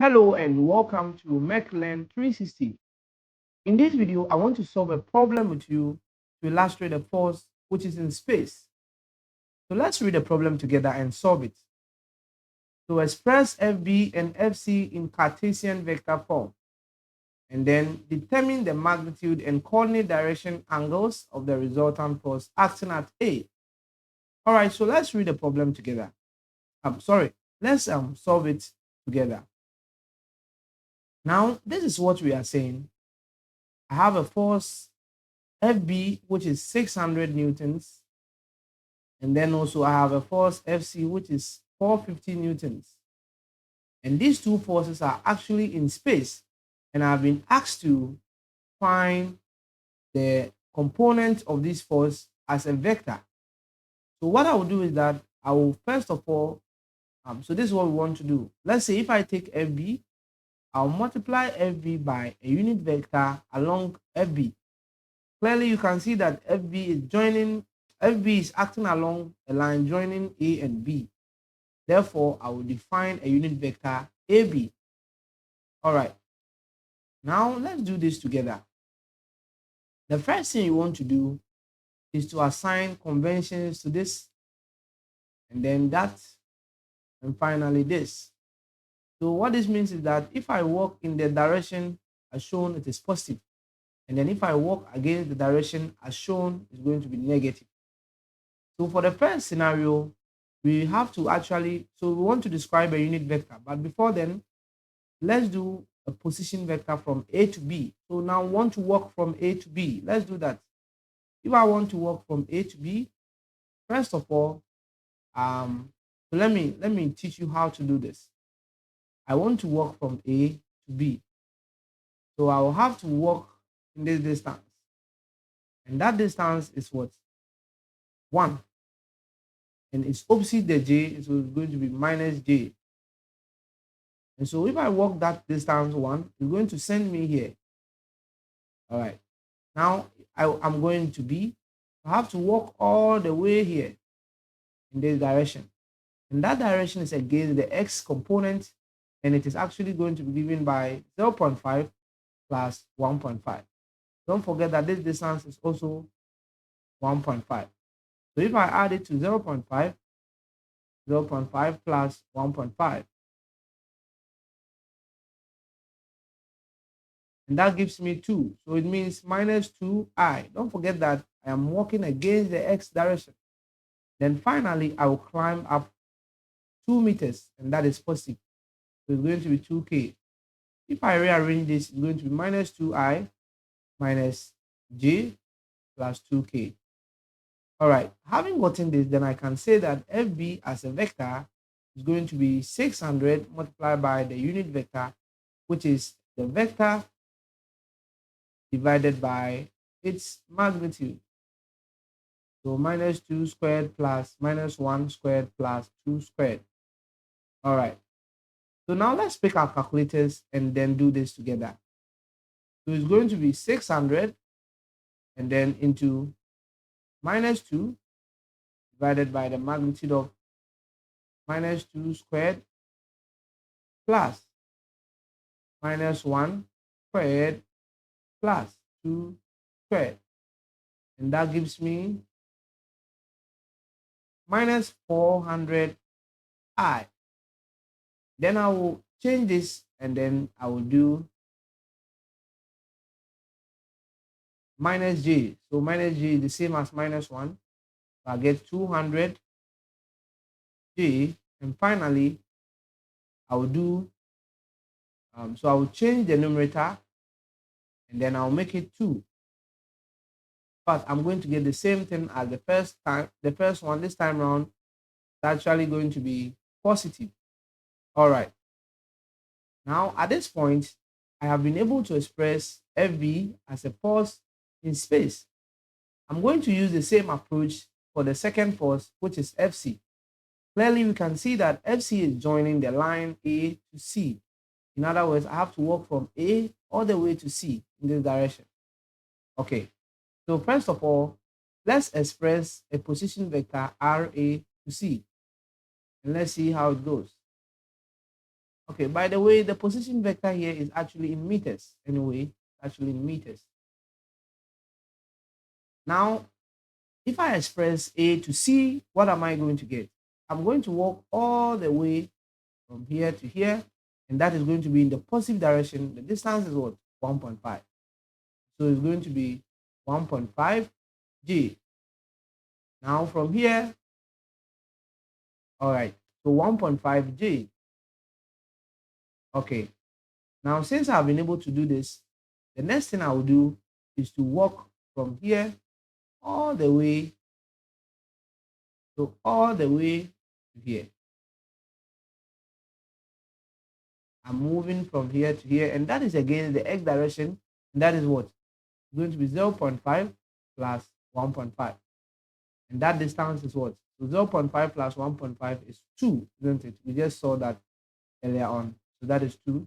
Hello and welcome to MacLearn 360. In this video, I want to solve a problem with you to illustrate a force which is in space. So let's read the problem together and solve it. So express FB and FC in Cartesian vector form and then determine the magnitude and coordinate direction angles of the resultant force acting at A. All right, so let's read the problem together. Let's solve it together. Now, this is what we are saying. I have a force FB, which is 600 newtons. And then also I have a force FC, which is 450 newtons. And these two forces are actually in space. And I've been asked to find the component of this force as a vector. So what I will do is that I will first of all, so this is what we want to do. Let's say if I take FB, I'll multiply FB by a unit vector along FB. Clearly, you can see that FB is acting along a line joining A and B. Therefore, I will define a unit vector AB. All right. Now, let's do this together. The first thing you want to do is to assign conventions to this, and then that, and finally this. So what this means is that if I walk in the direction as shown, it is positive. And then if I walk against the direction as shown, it's going to be negative. So for the first scenario, we have to so we want to describe a unit vector. But before then, let's do a position vector from A to B. So now we want to walk from A to B. Let's do that. If I want to walk from A to B, first of all, so let me teach you how to do this. I want to walk from A to B. So I will have to walk in this distance. And that distance is what? 1. And it's opposite the J, so it's going to be minus J. And so if I walk that distance 1, it's going to send me here. All right. Now I'm going to B. I have to walk all the way here in this direction. And that direction is against the X component, and it is actually going to be given by 0.5 plus 1.5. Don't forget that this distance is also 1.5. So if I add it to 0.5, 0.5 plus 1.5, and that gives me 2. So it means minus 2i. Don't forget that I am walking against the X direction. Then finally, I will climb up 2 meters, and that is positive. So it's going to be 2k. If I rearrange this, it's going to be minus 2i minus j plus 2k. All right, having gotten this, then I can say that FB as a vector is going to be 600 multiplied by the unit vector, which is the vector divided by its magnitude. So minus 2 squared plus minus 1 squared plus 2 squared. All right. So now let's pick our calculators and then do this together. So it's going to be 600 and then into minus 2 divided by the magnitude of minus 2 squared plus minus 1 squared plus 2 squared. And that gives me minus 400i. Then I will change this and then I will do minus j. So minus j is the same as minus 1. So I get 200 j. And finally, I will do, so I will change the numerator and then I'll make it 2. But I'm going to get the same thing as the first one. This time around, it's actually going to be positive. All right. Now, at this point, I have been able to express FB as a force in space. I'm going to use the same approach for the second force, which is FC. Clearly, we can see that FC is joining the line A to C. In other words, I have to walk from A all the way to C in this direction. Okay, so first of all, let's express a position vector RA to C. And let's see how it goes. Okay, by the way, the position vector here is actually in meters. Anyway, actually in meters. Now, if I express A to C, what am I going to get? I'm going to walk all the way from here to here, and that is going to be in the positive direction. The distance is what? 1.5. So it's going to be 1.5 G. Now from here, all right, so 1.5 G. Okay, now since I've been able to do this, the next thing I will do is to walk from here all the way, so all the way to here. I'm moving from here to here, and that is again the x direction, and that is what? It's going to be 0.5 plus 1.5. And that distance is what? So 0.5 plus 1.5 is 2, isn't it? We just saw that earlier on. So that is 2.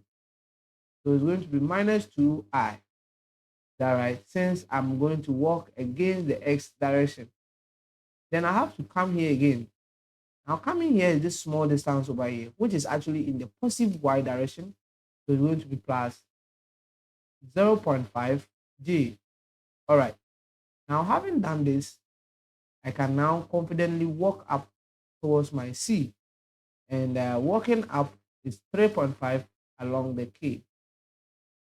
So it's going to be minus 2I. Is that right? Since I'm going to walk against the x direction. Then I have to come here again. Now coming here is this small distance over here, which is actually in the positive y direction. So it's going to be plus 0.5 G. All right. Now having done this, I can now confidently walk up towards my C. And walking up is 3.5 along the K.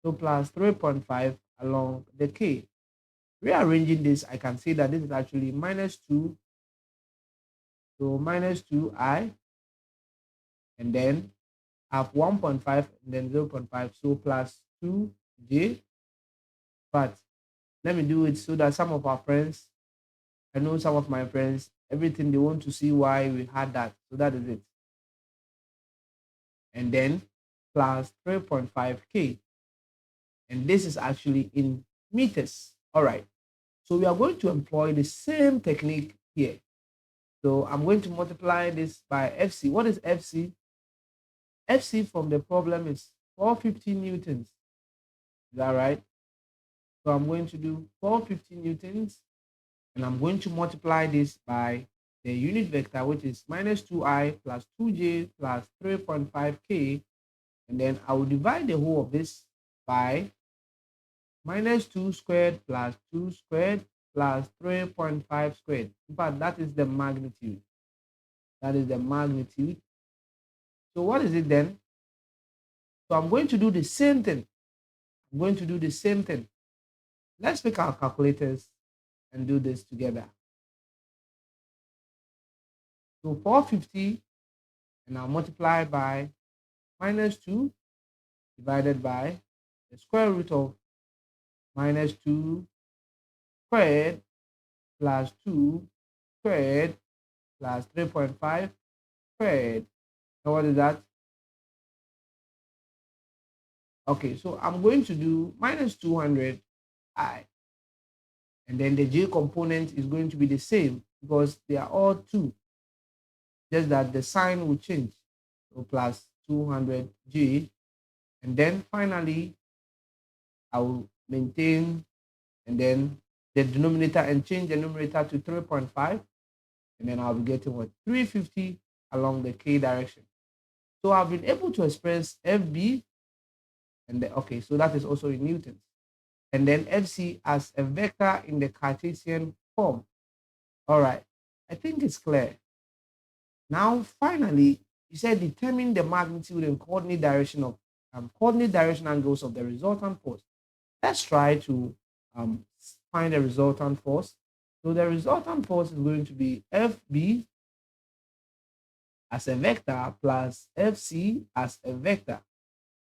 So plus 3.5 along the K. Rearranging this, I can see that this is actually minus 2. So minus 2I. And then I have 1.5 and then 0.5. So plus 2J. But let me do it so that some of our friends, I know some of my friends, everything they want to see why we had that. So that is it. And then plus 3.5K. And this is actually in meters. All right. So we are going to employ the same technique here. So I'm going to multiply this by FC. What is FC? FC from the problem is 450 newtons. Is that right? So I'm going to do 450 newtons, and I'm going to multiply this by the unit vector, which is minus 2I plus 2J plus 3.5K. And then I will divide the whole of this by minus 2 squared plus 2 squared plus 3.5 squared. In fact, that is the magnitude. That is the magnitude. So what is it then? So I'm going to do the same thing. I'm going to do the same thing. Let's pick our calculators and do this together. So 450, and I'll multiply by minus 2 divided by the square root of minus 2 squared plus 2 squared plus 3.5 squared. So what is that? Okay, so I'm going to do minus 200I. And then the J component is going to be the same because they are all 2. Just that the sign will change. So plus 200J. And then finally, I will maintain and then the denominator and change the numerator to 3.5. And then I'll be getting what? 350 along the K direction. So I've been able to express FB. And then, okay, so that is also in newtons. And then FC as a vector in the Cartesian form. All right, I think it's clear. Now, finally, you said determine the magnitude and coordinate direction angles of the resultant force. Let's try to find the resultant force. So the resultant force is going to be FB as a vector plus FC as a vector.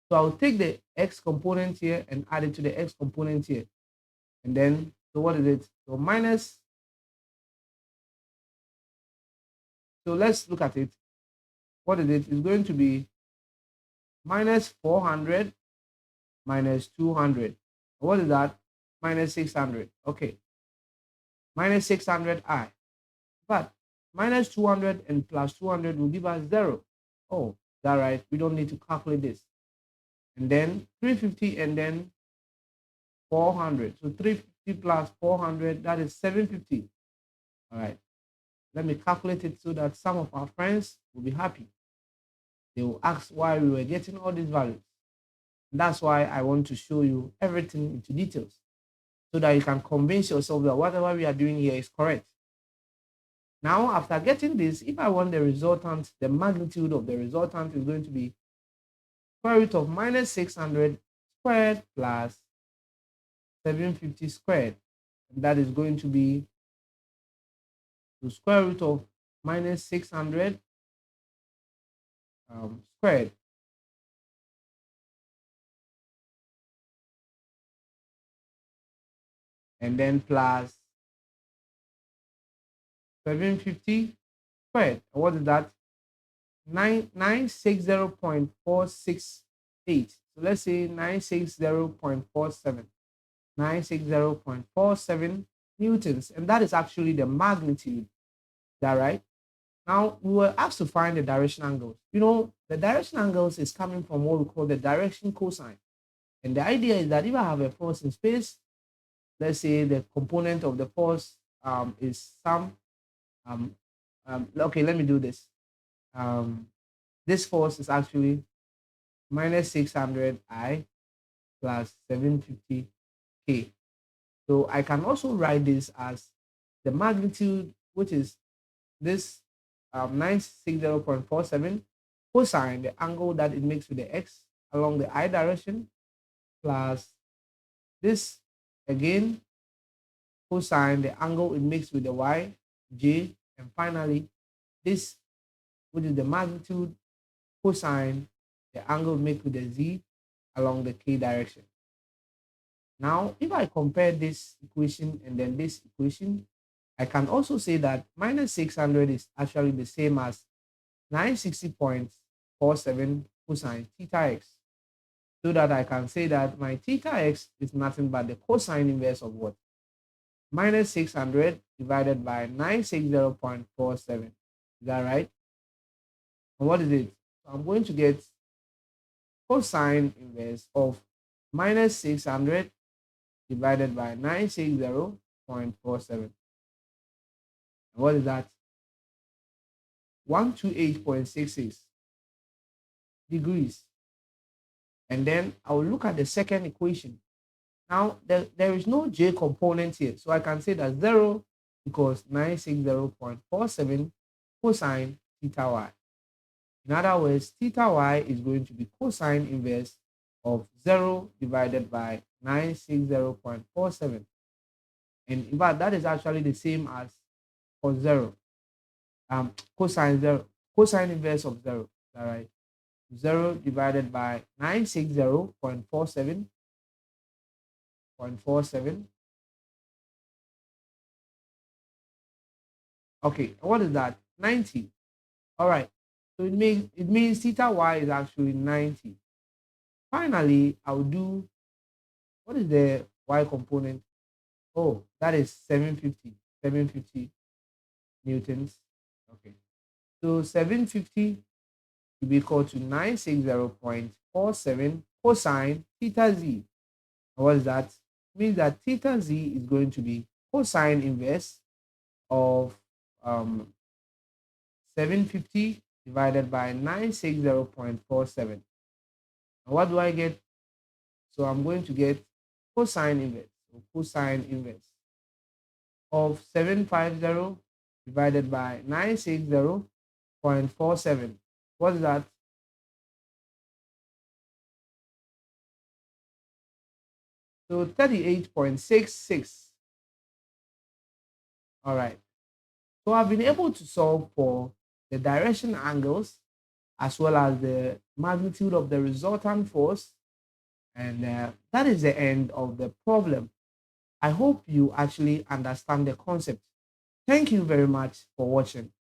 So I'll take the x component here and add it to the x component here. And then, so what is it? So minus, so let's look at it. What is it? It's going to be minus 400 minus 200. What is that? Minus 600. Okay. Minus 600I. But minus 200 and plus 200 will give us 0. Oh, is that right? We don't need to calculate this. And then 350 and then 400. So 350 plus 400, that is 750. All right. Let me calculate it so that some of our friends will be happy. They will ask why we were getting all these values. That's why I want to show you everything into details so that you can convince yourself that whatever we are doing here is correct. Now, after getting this, if I want the resultant, the magnitude of the resultant is going to be square root of minus 600 squared plus 750 squared. And that is going to be the square root of minus 600 squared. And then plus 750 squared. And what is that? 960.468. So let's say 960.47. 960.47 newtons. And that is actually the magnitude. Is that right? Now we were asked to find the direction angles. The direction angles is coming from what we call the direction cosine. And the idea is that if I have a force in space, let's say the component of the force is some, okay, let me do this. This force is actually minus 600I plus 750K. So I can also write this as the magnitude, which is this 960.47 cosine, the angle that it makes with the x along the I direction, plus this again cosine, the angle it makes with the y, j, and finally this, which is the magnitude cosine, the angle it makes with the z along the k direction. Now, if I compare this equation and then this equation, I can also say that minus 600 is actually the same as 960.47 cosine theta x, so that I can say that my theta x is nothing but the cosine inverse of what? Minus 600 divided by 960.47. Is that right? And what is it? So I'm going to get cosine inverse of minus 600 divided by 960.47. And what is that? 128.66 degrees. And then I will look at the second equation. Now, there is no j component here. So I can say that 0 equals 960.47 cosine theta y. In other words, theta y is going to be cosine inverse of 0 divided by 960.47. And in fact, that is actually the same as for 0. Cosine 0, cosine inverse of 0. All right. 0 divided by 960.47. Okay, what is that? 90. All right. So it means theta y is actually 90. Finally, I'll do, what is the y component? Oh, that is 750 newtons. Okay. So 750 will be equal to 960.47 cosine theta z. What is that? It means that theta z is going to be cosine inverse of 750 divided by 960.47. And what do I get? So I'm going to get cosine inverse. So cosine inverse of 750 divided by 960.47. What's that? So 38.66. All right. So I've been able to solve for the direction angles as well as the magnitude of the resultant force. And that is the end of the problem. I hope you actually understand the concept. Thank you very much for watching.